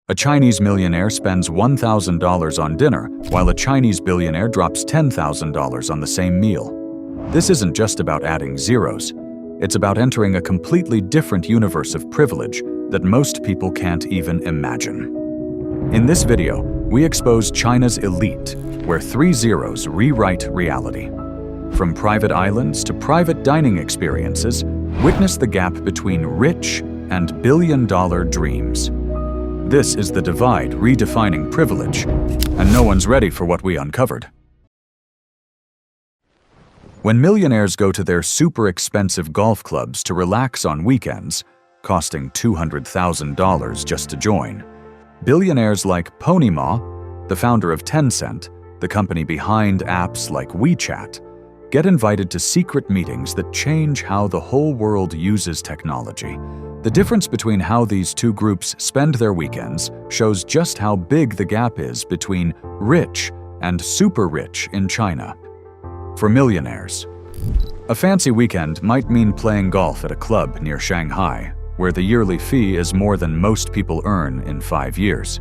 A Chinese millionaire spends $1,000 on dinner, while a Chinese billionaire drops $10,000 on the same meal. This isn't just about adding zeros. It's about entering a completely different universe of privilege that most people can't even imagine. In this video, we expose China's elite, where 3 zeros rewrite reality. From private islands to private dining experiences, witness the gap between rich and billion-dollar dreams. This is the divide redefining privilege, and no one's ready for what we uncovered. When millionaires go to their super expensive golf clubs to relax on weekends, costing $200,000 just to join, billionaires like Pony Ma, the founder of Tencent, the company behind apps like WeChat, get invited to secret meetings that change how the whole world uses technology. The difference between how these two groups spend their weekends shows just how big the gap is between rich and super rich in China. For millionaires, a fancy weekend might mean playing golf at a club near Shanghai, where the yearly fee is more than most people earn in 5 years.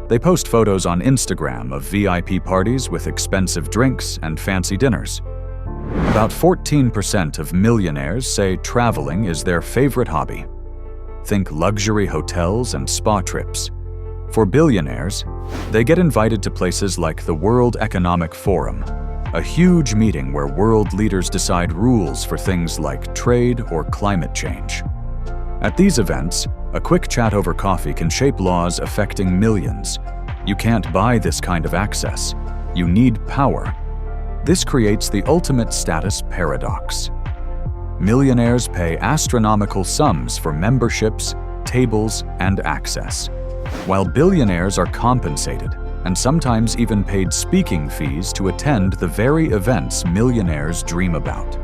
They post photos on Instagram of VIP parties with expensive drinks and fancy dinners. About 14% of millionaires say traveling is their favorite hobby. Think luxury hotels and spa trips. For billionaires, they get invited to places like the World Economic Forum, a huge meeting where world leaders decide rules for things like trade or climate change. At these events, a quick chat over coffee can shape laws affecting millions. You can't buy this kind of access. You need power. This creates the ultimate status paradox. Millionaires pay astronomical sums for memberships, tables, and access, while billionaires are compensated and sometimes even paid speaking fees to attend the very events millionaires dream about.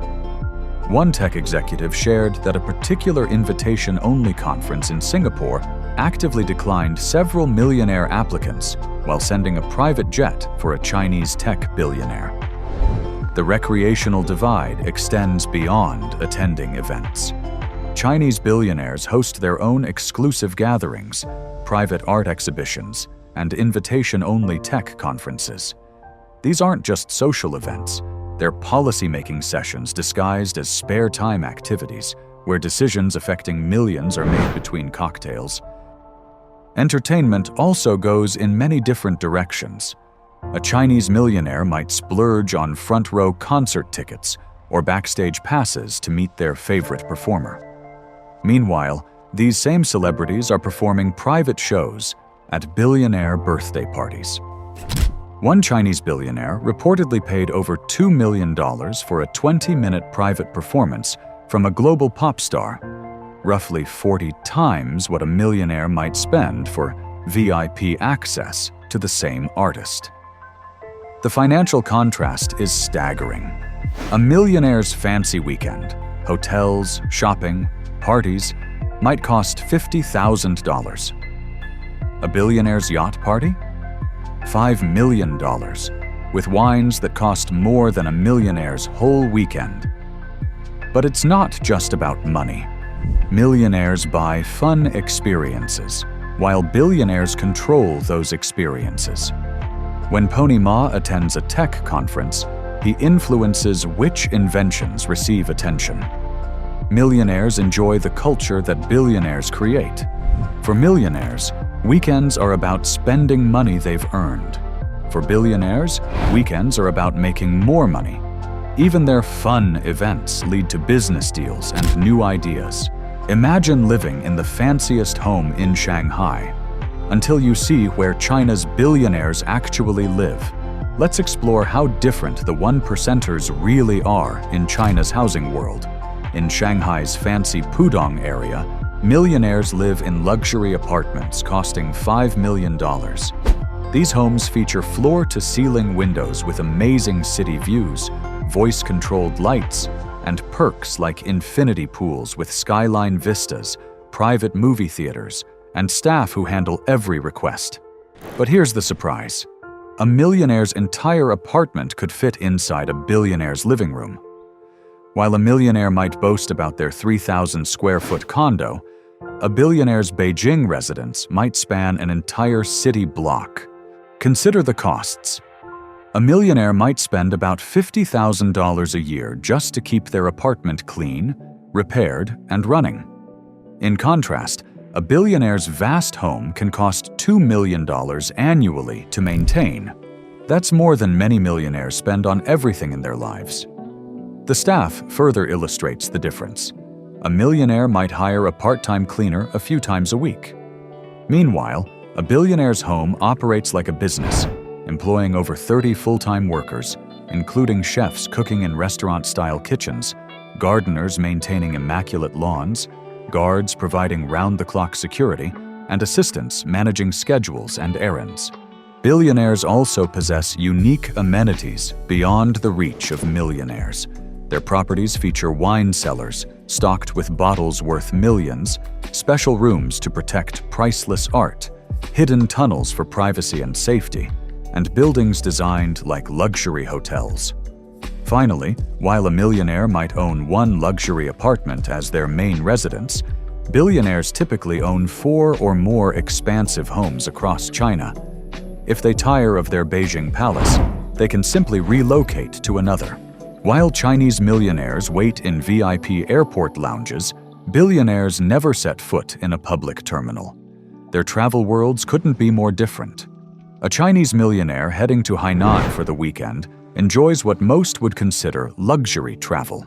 One tech executive shared that a particular invitation-only conference in Singapore actively declined several millionaire applicants while sending a private jet for a Chinese tech billionaire. The recreational divide extends beyond attending events. Chinese billionaires host their own exclusive gatherings, private art exhibitions, and invitation-only tech conferences. These aren't just social events. They're policy-making sessions disguised as spare time activities, where decisions affecting millions are made between cocktails. Entertainment also goes in many different directions. A Chinese millionaire might splurge on front-row concert tickets or backstage passes to meet their favorite performer. Meanwhile, these same celebrities are performing private shows at billionaire birthday parties. One Chinese billionaire reportedly paid over $2 million for a 20-minute private performance from a global pop star, roughly 40 times what a millionaire might spend for VIP access to the same artist. The financial contrast is staggering. A millionaire's fancy weekend, hotels, shopping, parties, might cost $50,000. A billionaire's yacht party? $5 million, with wines that cost more than a millionaire's whole weekend. But it's not just about money. Millionaires buy fun experiences, while billionaires control those experiences. When Pony Ma attends a tech conference, he influences which inventions receive attention. Millionaires enjoy the culture that billionaires create. For millionaires, weekends are about spending money they've earned. For billionaires, weekends are about making more money. Even their fun events lead to business deals and new ideas. Imagine living in the fanciest home in Shanghai, until you see where China's billionaires actually live. Let's explore how different the 1%ers really are in China's housing world. In Shanghai's fancy Pudong area, millionaires live in luxury apartments costing $5 million. These homes feature floor-to-ceiling windows with amazing city views, voice-controlled lights, and perks like infinity pools with skyline vistas, private movie theaters, and staff who handle every request. But here's the surprise. A millionaire's entire apartment could fit inside a billionaire's living room. While a millionaire might boast about their 3,000 square foot condo, A billionaire's Beijing residence might span an entire city block. Consider the costs. A millionaire might spend about $50,000 a year just to keep their apartment clean, repaired, and running. In contrast, a billionaire's vast home can cost $2 million annually to maintain. That's more than many millionaires spend on everything in their lives. The staff further illustrates the difference. A millionaire might hire a part-time cleaner a few times a week. Meanwhile, a billionaire's home operates like a business, employing over 30 full-time workers, including chefs cooking in restaurant-style kitchens, gardeners maintaining immaculate lawns, guards providing round-the-clock security, and assistants managing schedules and errands. Billionaires also possess unique amenities beyond the reach of millionaires. Their properties feature wine cellars stocked with bottles worth millions, special rooms to protect priceless art, hidden tunnels for privacy and safety, and buildings designed like luxury hotels. Finally, while a millionaire might own one luxury apartment as their main residence, billionaires typically own 4 or more expansive homes across China. If they tire of their Beijing palace, they can simply relocate to another. While Chinese millionaires wait in VIP airport lounges, billionaires never set foot in a public terminal. Their travel worlds couldn't be more different. A Chinese millionaire heading to Hainan for the weekend enjoys what most would consider luxury travel.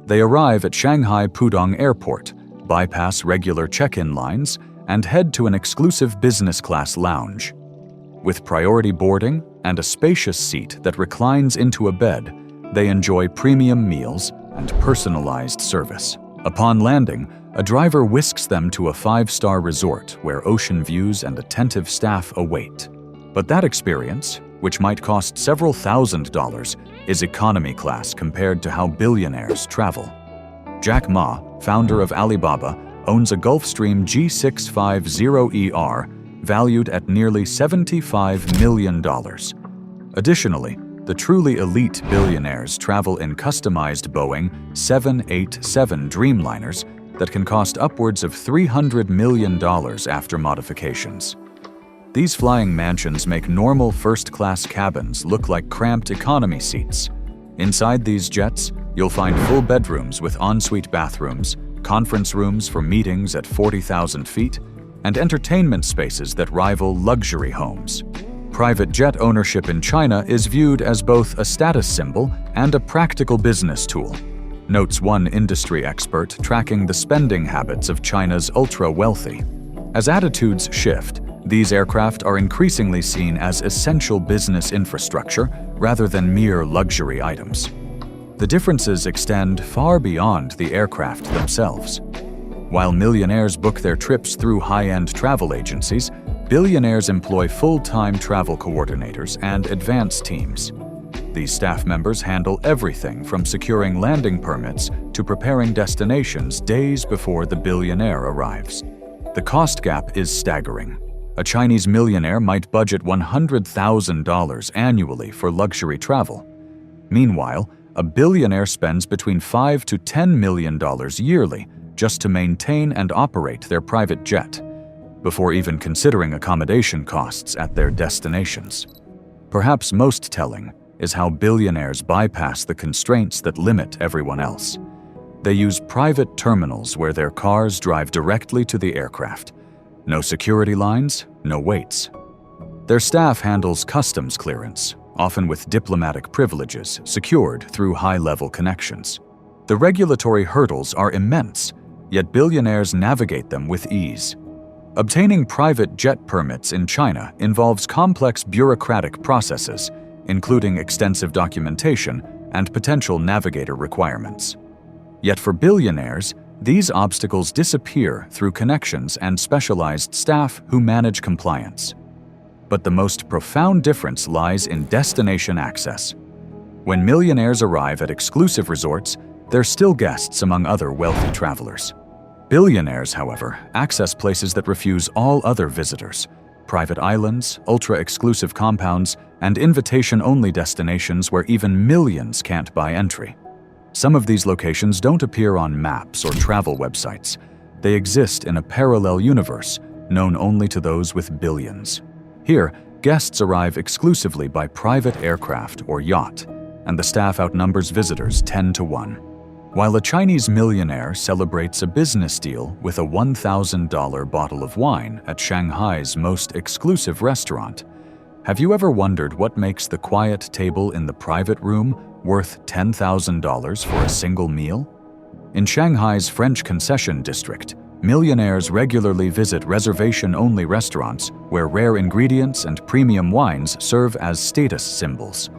They arrive at Shanghai Pudong Airport, bypass regular check-in lines, and head to an exclusive business-class lounge. With priority boarding and a spacious seat that reclines into a bed, they enjoy premium meals and personalized service. Upon landing, a driver whisks them to a 5-star resort where ocean views and attentive staff await. But that experience, which might cost several $1,000s, is economy class compared to how billionaires travel. Jack Ma, founder of Alibaba, owns a Gulfstream G650ER valued at nearly $75 million. Additionally, the truly elite billionaires travel in customized Boeing 787 Dreamliners that can cost upwards of $300 million after modifications. These flying mansions make normal first-class cabins look like cramped economy seats. Inside these jets, you'll find full bedrooms with ensuite bathrooms, conference rooms for meetings at 40,000 feet, and entertainment spaces that rival luxury homes. Private jet ownership in China is viewed as both a status symbol and a practical business tool, notes one industry expert tracking the spending habits of China's ultra-wealthy. As attitudes shift, these aircraft are increasingly seen as essential business infrastructure rather than mere luxury items. The differences extend far beyond the aircraft themselves. While millionaires book their trips through high-end travel agencies, billionaires employ full-time travel coordinators and advance teams. These staff members handle everything from securing landing permits to preparing destinations days before the billionaire arrives. The cost gap is staggering. A Chinese millionaire might budget $100,000 annually for luxury travel. Meanwhile, a billionaire spends between $5 to $10 million yearly just to maintain and operate their private jet, before even considering accommodation costs at their destinations. Perhaps most telling is how billionaires bypass the constraints that limit everyone else. They use private terminals where their cars drive directly to the aircraft. No security lines, no waits. Their staff handles customs clearance, often with diplomatic privileges secured through high-level connections. The regulatory hurdles are immense, yet billionaires navigate them with ease. Obtaining private jet permits in China involves complex bureaucratic processes, including extensive documentation and potential navigator requirements. Yet for billionaires, these obstacles disappear through connections and specialized staff who manage compliance. But the most profound difference lies in destination access. When millionaires arrive at exclusive resorts, they're still guests among other wealthy travelers. Billionaires, however, access places that refuse all other visitors: private islands, ultra-exclusive compounds, and invitation-only destinations where even millions can't buy entry. Some of these locations don't appear on maps or travel websites. They exist in a parallel universe, known only to those with billions. Here, guests arrive exclusively by private aircraft or yacht, and the staff outnumbers visitors 10 to 1. While a Chinese millionaire celebrates a business deal with a $1,000 bottle of wine at Shanghai's most exclusive restaurant, have you ever wondered what makes the quiet table in the private room worth $10,000 for a single meal? In Shanghai's French concession district, millionaires regularly visit reservation-only restaurants where rare ingredients and premium wines serve as status symbols.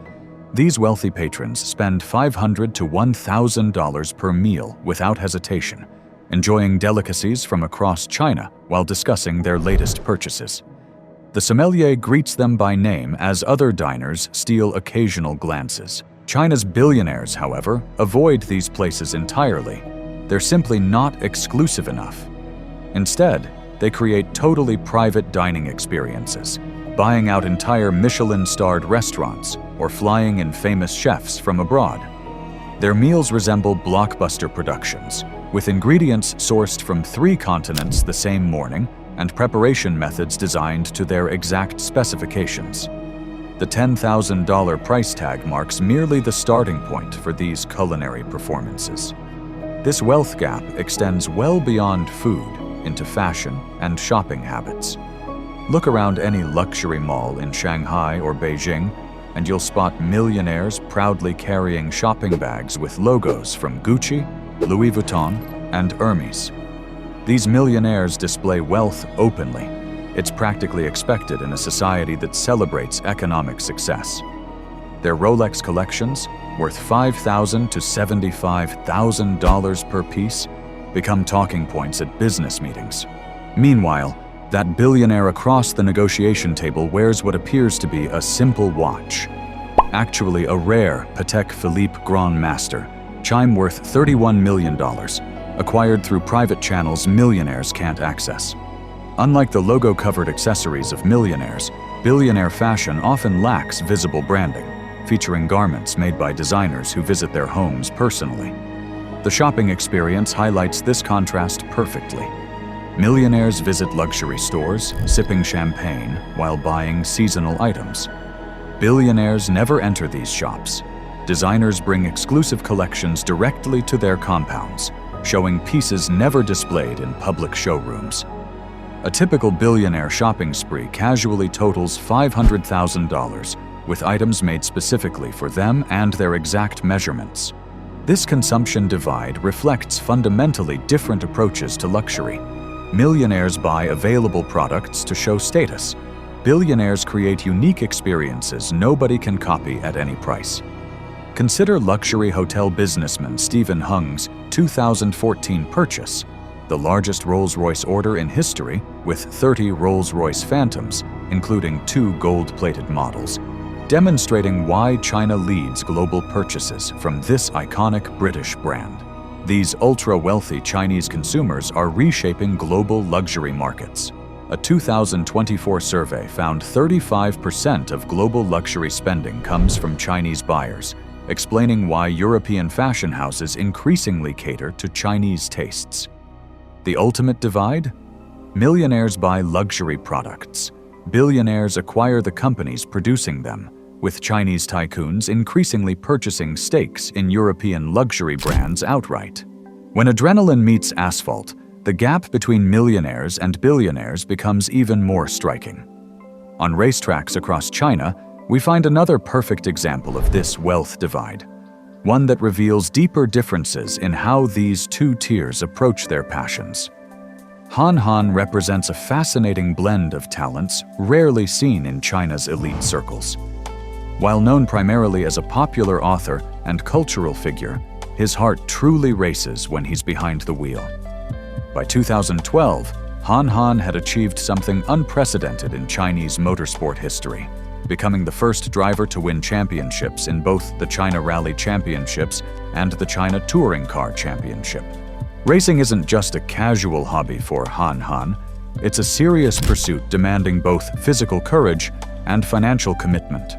These wealthy patrons spend $500 to $1,000 per meal without hesitation, enjoying delicacies from across China while discussing their latest purchases. The sommelier greets them by name as other diners steal occasional glances. China's billionaires, however, avoid these places entirely. They're simply not exclusive enough. Instead, they create totally private dining experiences, buying out entire Michelin-starred restaurants or flying in famous chefs from abroad. Their meals resemble blockbuster productions, with ingredients sourced from 3 continents the same morning and preparation methods designed to their exact specifications. The $10,000 price tag marks merely the starting point for these culinary performances. This wealth gap extends well beyond food into fashion and shopping habits. Look around any luxury mall in Shanghai or Beijing, and you'll spot millionaires proudly carrying shopping bags with logos from Gucci, Louis Vuitton, and Hermes. These millionaires display wealth openly. It's practically expected in a society that celebrates economic success. Their Rolex collections, worth $5,000 to $75,000 per piece, become talking points at business meetings. Meanwhile, that billionaire across the negotiation table wears what appears to be a simple watch. Actually a rare Patek Philippe Grand Master, chime worth $31 million, acquired through private channels millionaires can't access. Unlike the logo-covered accessories of millionaires, billionaire fashion often lacks visible branding, featuring garments made by designers who visit their homes personally. The shopping experience highlights this contrast perfectly. Millionaires visit luxury stores, sipping champagne while buying seasonal items. Billionaires never enter these shops. Designers bring exclusive collections directly to their compounds, showing pieces never displayed in public showrooms. A typical billionaire shopping spree casually totals $500,000, with items made specifically for them and their exact measurements. This consumption divide reflects fundamentally different approaches to luxury. Millionaires buy available products to show status. Billionaires create unique experiences nobody can copy at any price. Consider luxury hotel businessman Stephen Hung's 2014 purchase, the largest Rolls-Royce order in history, with 30 Rolls-Royce Phantoms, including 2 gold-plated models, demonstrating why China leads global purchases from this iconic British brand. These ultra-wealthy Chinese consumers are reshaping global luxury markets. A 2024 survey found 35% of global luxury spending comes from Chinese buyers, explaining why European fashion houses increasingly cater to Chinese tastes. The ultimate divide? Millionaires buy luxury products. Billionaires acquire the companies producing them, with Chinese tycoons increasingly purchasing stakes in European luxury brands outright. When adrenaline meets asphalt, the gap between millionaires and billionaires becomes even more striking. On racetracks across China, we find another perfect example of this wealth divide, one that reveals deeper differences in how these 2 tiers approach their passions. Han Han represents a fascinating blend of talents rarely seen in China's elite circles. While known primarily as a popular author and cultural figure, his heart truly races when he's behind the wheel. By 2012, Han Han had achieved something unprecedented in Chinese motorsport history, becoming the first driver to win championships in both the China Rally Championships and the China Touring Car Championship. Racing isn't just a casual hobby for Han Han, it's a serious pursuit demanding both physical courage and financial commitment.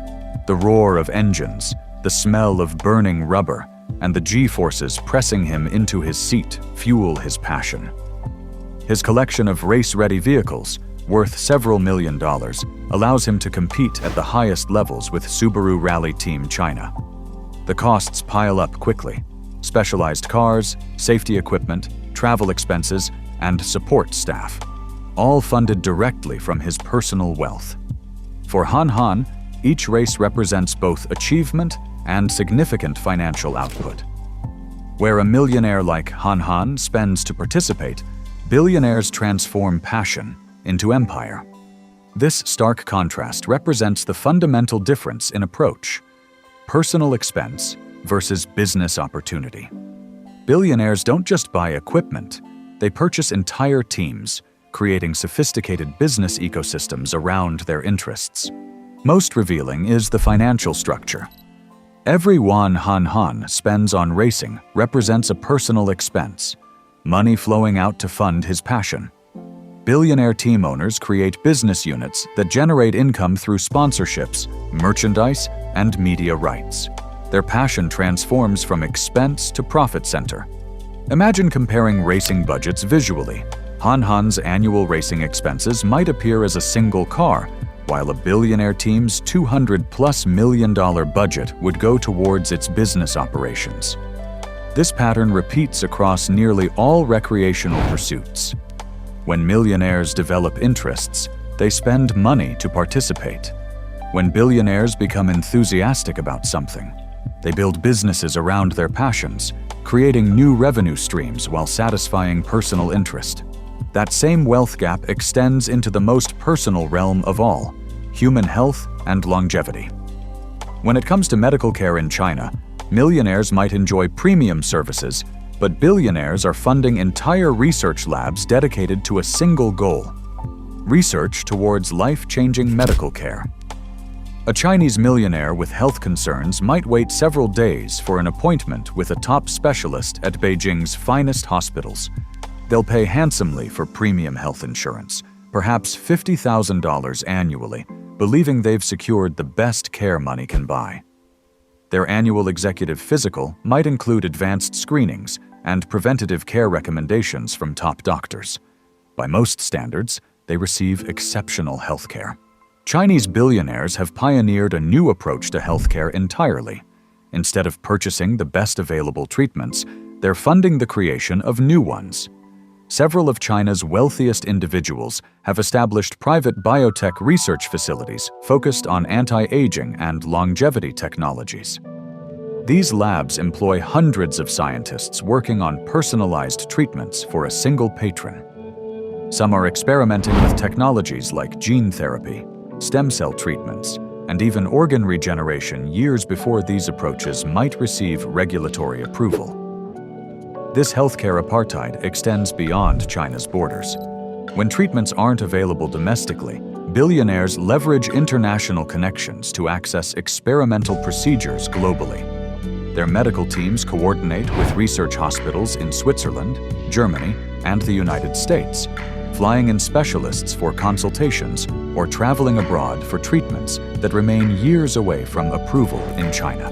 The roar of engines, the smell of burning rubber, and the G-forces pressing him into his seat fuel his passion. His collection of race-ready vehicles, worth several $1 million, allows him to compete at the highest levels with Subaru Rally Team China. The costs pile up quickly: specialized cars, safety equipment, travel expenses, and support staff, all funded directly from his personal wealth. For Han Han, each race represents both achievement and significant financial output. Where a millionaire like Han Han spends to participate, billionaires transform passion into empire. This stark contrast represents the fundamental difference in approach: personal expense versus business opportunity. Billionaires don't just buy equipment, they purchase entire teams, creating sophisticated business ecosystems around their interests. Most revealing is the financial structure. Every yuan Han Han spends on racing represents a personal expense, money flowing out to fund his passion. Billionaire team owners create business units that generate income through sponsorships, merchandise, and media rights. Their passion transforms from expense to profit center. Imagine comparing racing budgets visually. Han Han's annual racing expenses might appear as a single car, while a billionaire team's $200+ million budget would go towards its business operations. This pattern repeats across nearly all recreational pursuits. When millionaires develop interests, they spend money to participate. When billionaires become enthusiastic about something, they build businesses around their passions, creating new revenue streams while satisfying personal interest. That same wealth gap extends into the most personal realm of all: human health and longevity. When it comes to medical care in China, millionaires might enjoy premium services, but billionaires are funding entire research labs dedicated to a single goal: research towards life-changing medical care. A Chinese millionaire with health concerns might wait several days for an appointment with a top specialist at Beijing's finest hospitals. They'll pay handsomely for premium health insurance, perhaps $50,000 annually, believing they've secured the best care money can buy. Their annual executive physical might include advanced screenings and preventative care recommendations from top doctors. By most standards, they receive exceptional healthcare. Chinese billionaires have pioneered a new approach to healthcare entirely. Instead of purchasing the best available treatments, they're funding the creation of new ones. Several of China's wealthiest individuals have established private biotech research facilities focused on anti-aging and longevity technologies. These labs employ hundreds of scientists working on personalized treatments for a single patron. Some are experimenting with technologies like gene therapy, stem cell treatments, and even organ regeneration years before these approaches might receive regulatory approval. This healthcare apartheid extends beyond China's borders. When treatments aren't available domestically, billionaires leverage international connections to access experimental procedures globally. Their medical teams coordinate with research hospitals in Switzerland, Germany, and the United States, flying in specialists for consultations or traveling abroad for treatments that remain years away from approval in China.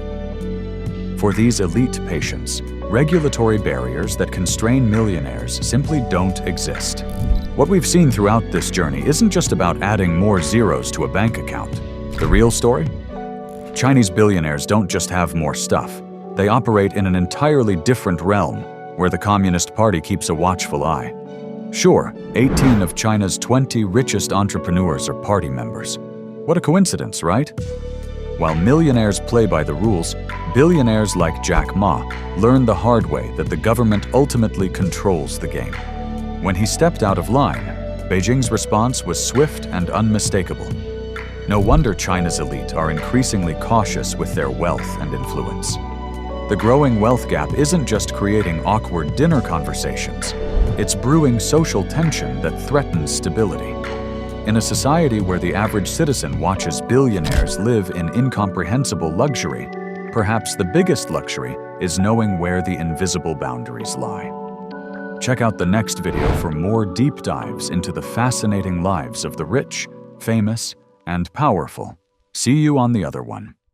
For these elite patients, regulatory barriers that constrain millionaires simply don't exist. What we've seen throughout this journey isn't just about adding more zeros to a bank account. The real story? Chinese billionaires don't just have more stuff. They operate in an entirely different realm, where the Communist Party keeps a watchful eye. Sure, 18 of China's 20 richest entrepreneurs are party members. What a coincidence, right? While millionaires play by the rules, billionaires like Jack Ma learn the hard way that the government ultimately controls the game. When he stepped out of line, Beijing's response was swift and unmistakable. No wonder China's elite are increasingly cautious with their wealth and influence. The growing wealth gap isn't just creating awkward dinner conversations, it's brewing social tension that threatens stability. In a society where the average citizen watches billionaires live in incomprehensible luxury, perhaps the biggest luxury is knowing where the invisible boundaries lie. Check out the next video for more deep dives into the fascinating lives of the rich, famous, and powerful. See you on the other one.